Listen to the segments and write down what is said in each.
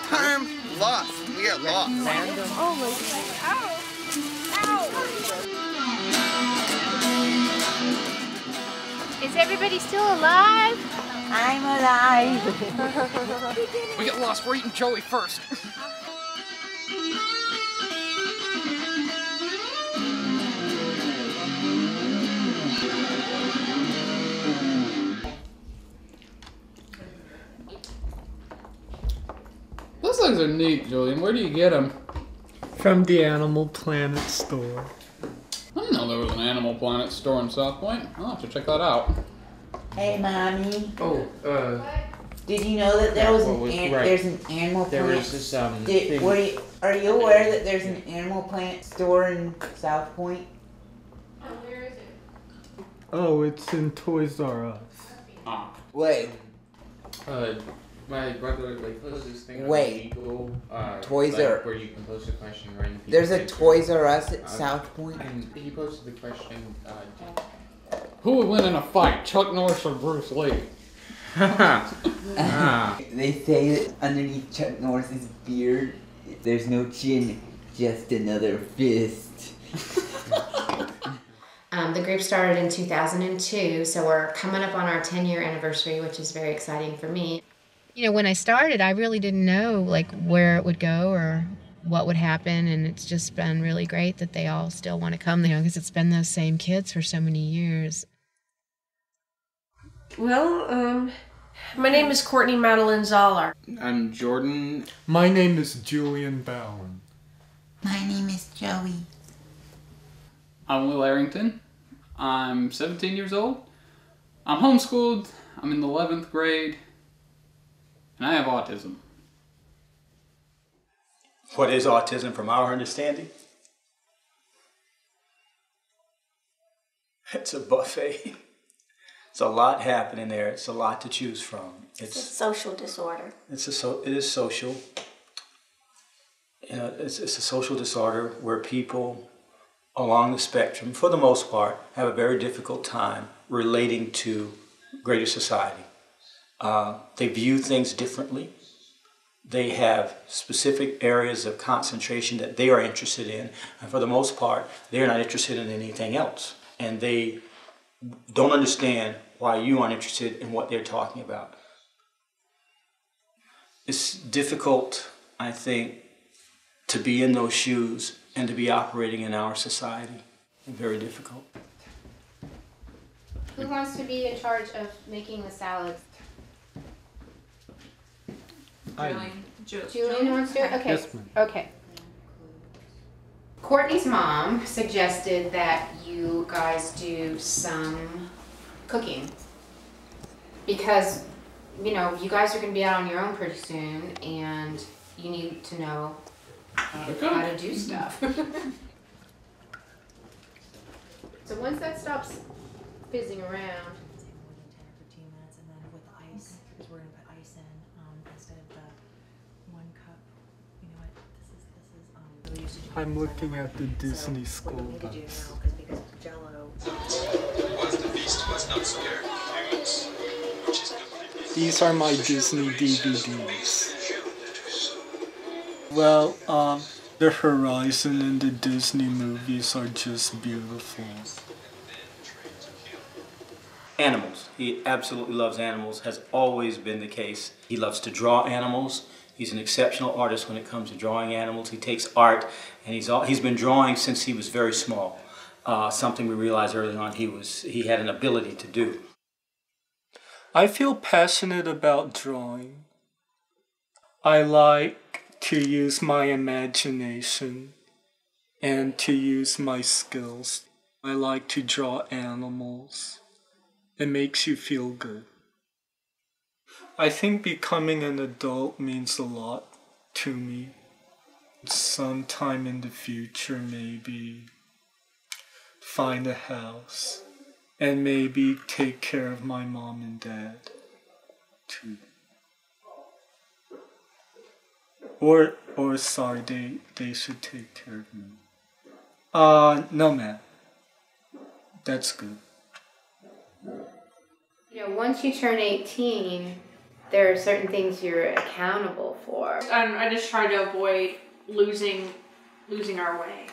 Time lost. We are lost. Oh my God. Ow. Ow. Is everybody still alive? I'm alive. We get lost. We're eating Joey first. Those things are neat, Julian. Where do you get them? From the Animal Planet store. I didn't know there was an Animal Planet store in South Point. I'll have to check that out. Hey, Mommy. Oh, Did you know that there was there's an Animal there Planet? was this thing. Are you aware that there's an Animal Planet store in South Point? Where is it? Oh, it's in Toys R Us. Ah. Wait, My brother posted this thing Wait. on Google, Toys R- where you can post a question right in there's a picture. Toys R Us at South Point. And he posted the question, Who would win in a fight, Chuck Norris or Bruce Lee? They say that underneath Chuck Norris's beard, there's no chin, just another fist. The group started in 2002, so we're coming up on our 10-year anniversary, which is very exciting for me. You know, when I started, I really didn't know like where it would go or what would happen, and it's just been really great that they all still want to come, you know, because it's been those same kids for so many years. Well, my name is Courtney Madeline Zoller. I'm Jordan. My name is Julian Bowen. My name is Joey. I'm Will Arrington. I'm 17 years old. I'm homeschooled. I'm in the 11th grade. And I have autism. What is autism from our understanding? It's a buffet. It's a lot happening there. It's a lot to choose from. It's a social disorder. It is social. You know, it's a social disorder where people along the spectrum, for the most part, have a very difficult time relating to greater society. They view things differently. They have specific areas of concentration that they are interested in, and for the most part, they're not interested in anything else. And they don't understand why you aren't interested in what they're talking about. It's difficult, I think, to be in those shoes and to be operating in our society. Very difficult. Who wants to be in charge of making the salads? Julian wants to do it? Okay. Yes, ma'am. Okay. Courtney's mom suggested that you guys do some cooking because, you know, you guys are going to be out on your own pretty soon and you need to know how to do stuff. So once that stops fizzing around, I'm looking at the Disney school bus. These are my Disney DVDs. Well, the horizon in the Disney movies are just beautiful. Animals. He absolutely loves animals, has always been the case. He loves to draw animals. He's an exceptional artist when it comes to drawing animals. He takes art, and he's been drawing since he was very small. Something we realized early on he had an ability to do. I feel passionate about drawing. I like to use my imagination and to use my skills. I like to draw animals. It makes you feel good. I think becoming an adult means a lot to me. Sometime in the future, maybe find a house and maybe take care of my mom and dad too. Or sorry, they should take care of me. No, man. That's good. you know, once you turn 18, There are certain things you're accountable for. I just try to avoid losing our way.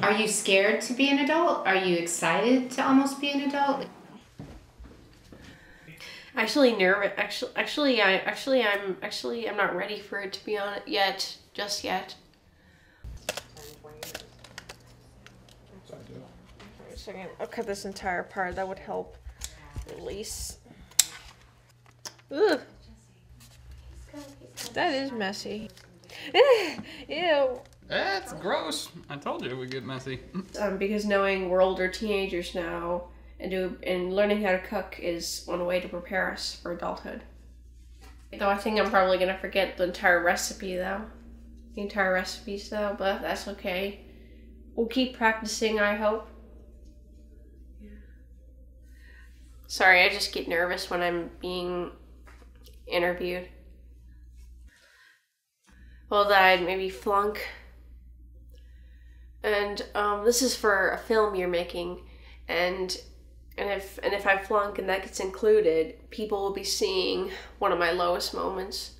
Are you scared to be an adult? Are you excited to almost be an adult? Actually nervous. I'm not ready for it to be on it yet. Just yet. Wait a second. I'll cut this entire part. That would help release. Ugh. That is messy. Ew. That's gross. I told you it would get messy. Because knowing we're older teenagers now and learning how to cook is one way to prepare us for adulthood. Though I think I'm probably gonna forget the entire recipe though. The entire recipes though, but that's okay. We'll keep practicing, I hope. Yeah. Sorry, I just get nervous when I'm being interviewed. Well, that I'd maybe flunk. And this is for a film you're making, and if I flunk and that gets included, people will be seeing one of my lowest moments.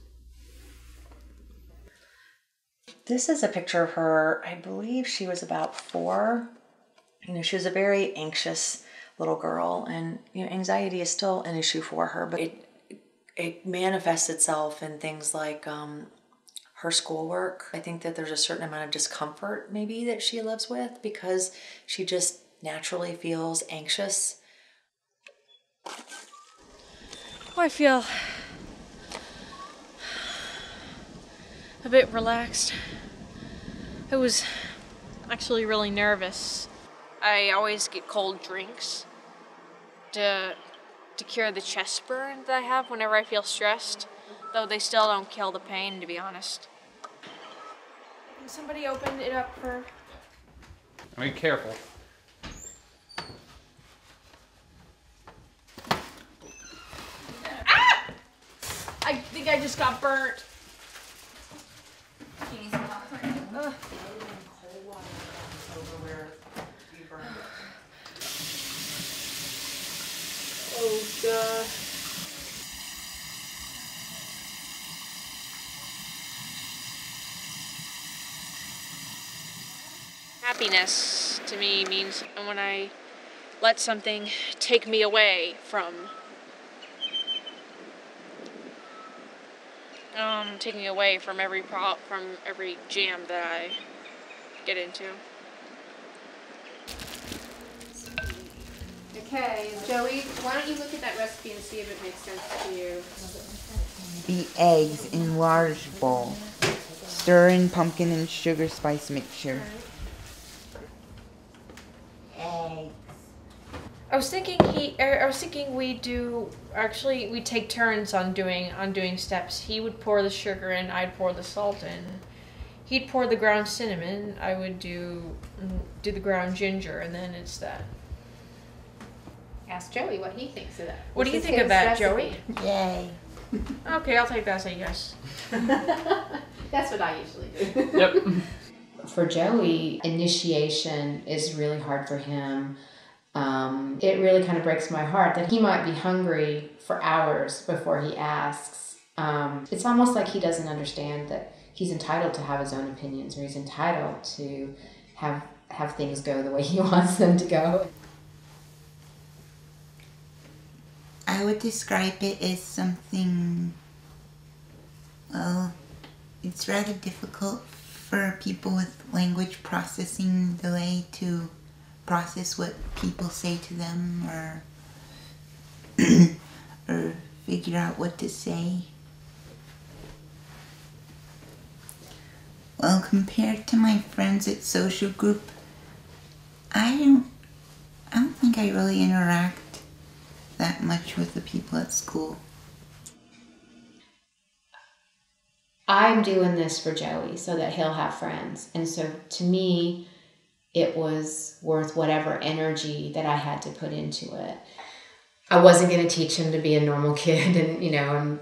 This is a picture of her. I believe she was about 4. You know, she was a very anxious little girl, and you know, anxiety is still an issue for her, but it manifests itself in things like her schoolwork. I think that there's a certain amount of discomfort maybe that she lives with because she just naturally feels anxious. I feel a bit relaxed. I was actually really nervous. I always get cold drinks to cure the chest burn that I have whenever I feel stressed, though they still don't kill the pain, to be honest. Can somebody open it up for... Be careful. Ah! I think I just got burnt. Oh god. Happiness to me means when I let something take me away from every jam that I get into. Okay, Joey, why don't you look at that recipe and see if it makes sense to you? Beat eggs in large bowl. Stir in pumpkin and sugar spice mixture. Eggs. I was thinking we take turns on doing steps. He would pour the sugar in, I'd pour the salt in. He'd pour the ground cinnamon, I would do the ground ginger, and then it's that. Ask Joey what he thinks of that. What do you think of that, Joey? Yay. Okay, I'll take that as a yes. That's what I usually do. Yep. For Joey, initiation is really hard for him. It really kind of breaks my heart that he might be hungry for hours before he asks. It's almost like he doesn't understand that he's entitled to have his own opinions, or he's entitled to have things go the way he wants them to go. I would describe it as something, well, it's rather difficult for people with language processing delay to process what people say to them or figure out what to say. Well, compared to my friends at social group, I don't think I really interact that much with the people at school. I'm doing this for Joey so that he'll have friends. And so to me, it was worth whatever energy that I had to put into it. I wasn't going to teach him to be a normal kid and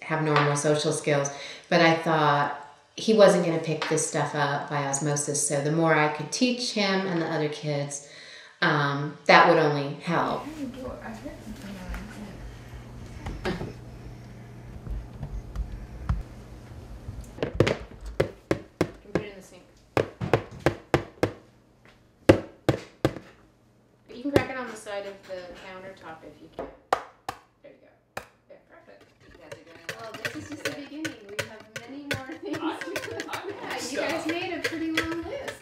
have normal social skills, but I thought he wasn't going to pick this stuff up by osmosis. So the more I could teach him and the other kids, that would only help. the side of the countertop if you can. There you go. There, perfect. Well, this is just the beginning. We have many more things to do. Yeah, you guys made a pretty long list.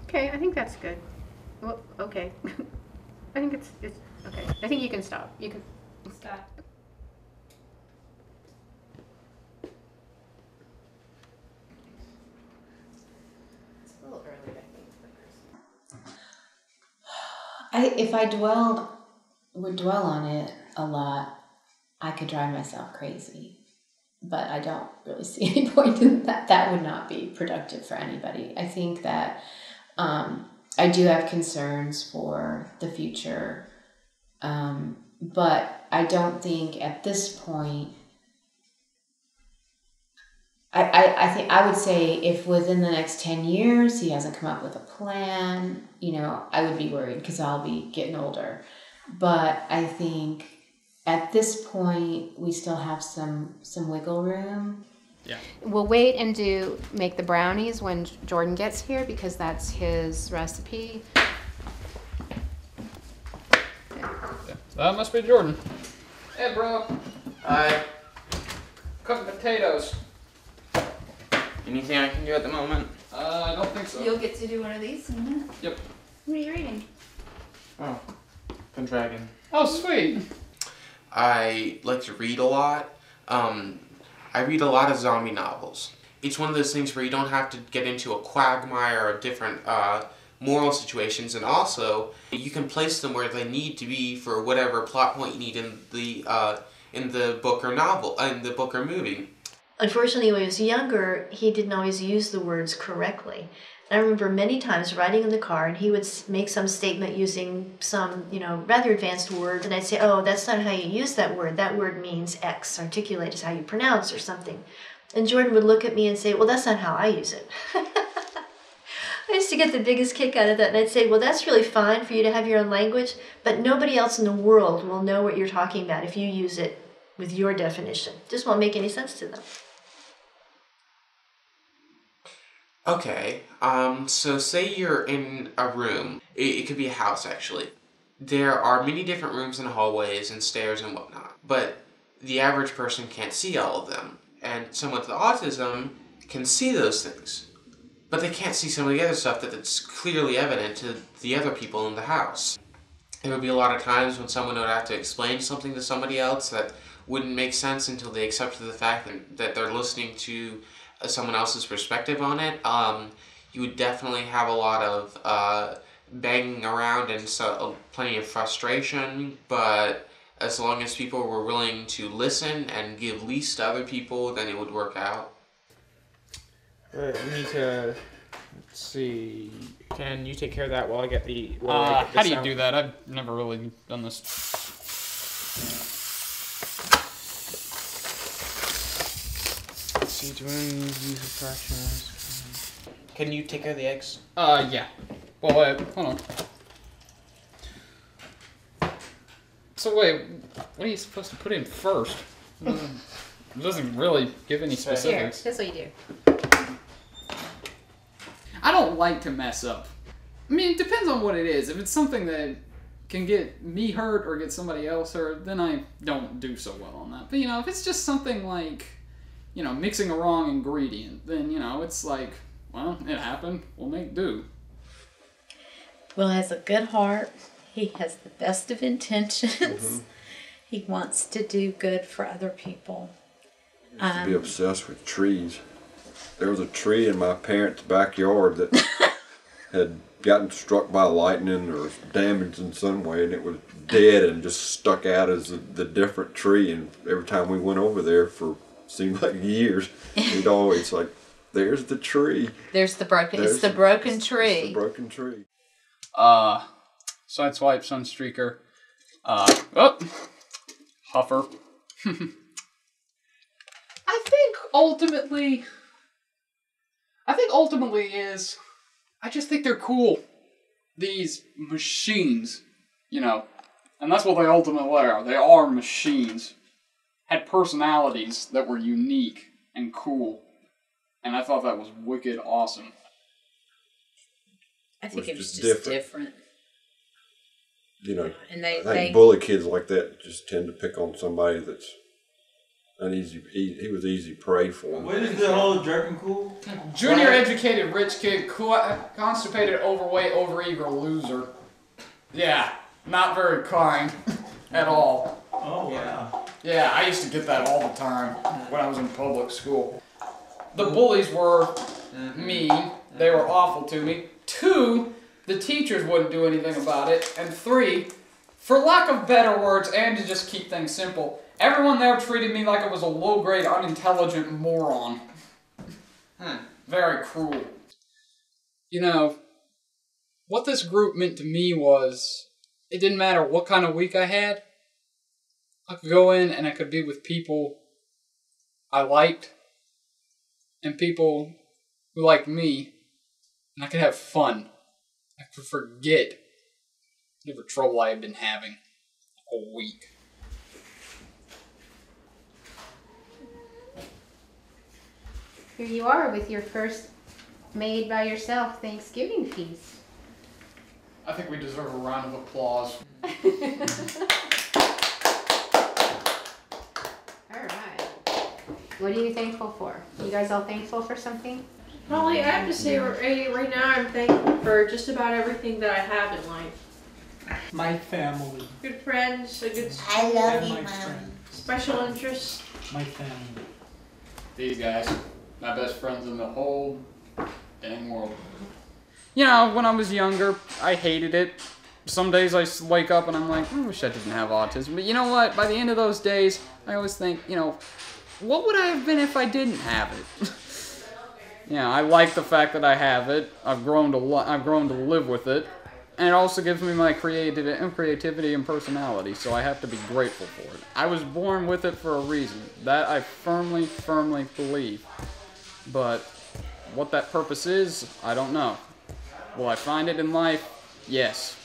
Okay, I think that's good. Well, okay. I think it's okay. I think you can stop. You can stop. It's a little early, I think. If I would dwell on it a lot, I could drive myself crazy. But I don't really see any point in that. That would not be productive for anybody. I think that I do have concerns for the future, but I don't think at this point. I think I would say if within the next 10 years he hasn't come up with a plan, I would be worried because I'll be getting older. But I think at this point we still have some wiggle room. Yeah. We'll wait and make the brownies when Jordan gets here because that's his recipe. Yeah. That must be Jordan. Hey, bro. Hi. Cooking potatoes. Anything I can do at the moment? I don't think so. You'll get to do one of these in a minute. Yep. What are you reading? Oh, Dragon. Oh, sweet. I like to read a lot. I read a lot of zombie novels. It's one of those things where you don't have to get into a quagmire of different moral situations, and also you can place them where they need to be for whatever plot point you need in the book or novel, in the book or movie. Unfortunately, when he was younger, he didn't always use the words correctly. I remember many times riding in the car, and he would make some statement using some, rather advanced word, and I'd say, "Oh, that's not how you use that word. That word means X. Articulate is how you pronounce or something." And Jordan would look at me and say, "Well, that's not how I use it." I used to get the biggest kick out of that, and I'd say, "Well, that's really fine for you to have your own language, but nobody else in the world will know what you're talking about if you use it with your definition. It just won't make any sense to them." Okay, so say you're in a room. It could be a house, actually. There are many different rooms and hallways and stairs and whatnot, but the average person can't see all of them. And someone with autism can see those things, but they can't see some of the other stuff that's clearly evident to the other people in the house. There would be a lot of times when someone would have to explain something to somebody else that wouldn't make sense until they accepted the fact that they're listening to someone else's perspective on it. You would definitely have a lot of banging around and plenty of frustration, but as long as people were willing to listen and give least to other people, then it would work out. We need to, let's see, can you take care of that while I get the... How do you do that? I've never really done this. Use of fractions. Can you take care of the eggs? Yeah. Well, hold on. So wait, what are you supposed to put in first? It doesn't really give any specifics. Here, that's what you do. I don't like to mess up. I mean, it depends on what it is. If it's something that can get me hurt or get somebody else hurt, then I don't do so well on that. But, if it's just something like, mixing a wrong ingredient, then, it's like, well, it happened. We'll make do. Will has a good heart. He has the best of intentions. Mm-hmm. He wants to do good for other people. I used to be obsessed with trees. There was a tree in my parents' backyard that had gotten struck by lightning or damaged in some way, and it was dead and just stuck out as the different tree. And every time we went over there for seemed like years, we'd always like, "There's the tree. It's the broken tree. It's the broken tree." Sideswipe, Sunstreaker. Huffer. I think ultimately is, I just think they're cool. These machines, and that's what they ultimately are. They are machines. Had personalities that were unique and cool. And I thought that was wicked awesome. I think it was just different. different. You know, And I think bully kids like that just tend to pick on somebody that's an easy. He was easy prey for them. What is the whole jerking cool? Junior educated rich kid, constipated, overweight, overeager loser. Yeah, not very kind at all. Oh, yeah. Yeah, I used to get that all the time when I was in public school. The bullies were mean. They were awful to me. 2, the teachers wouldn't do anything about it. And 3, for lack of better words, and to just keep things simple, everyone there treated me like I was a low-grade, unintelligent moron. Very cruel. You know, what this group meant to me was, it didn't matter what kind of week I had. I could go in and I could be with people I liked and people who liked me, and I could have fun. I could forget whatever trouble I had been having a whole week. Here you are with your first made by yourself Thanksgiving feast. I think we deserve a round of applause. What are you thankful for? You guys all thankful for something? Probably, I have to say right now I'm thankful for just about everything that I have in life. My family. Good friends, a good I love And you, my Mom. friends. special interests. My family. These guys, my best friends in the whole dang world. You know, when I was younger, I hated it. Some days I wake up and I'm like, I wish I didn't have autism. But you know what? By the end of those days, I always think, you know, what would I have been if I didn't have it? Yeah, I like the fact that I have it. I've grown to live with it, and it also gives me my creativity and personality. So I have to be grateful for it. I was born with it for a reason. That I firmly believe. But what that purpose is, I don't know. Will I find it in life? Yes.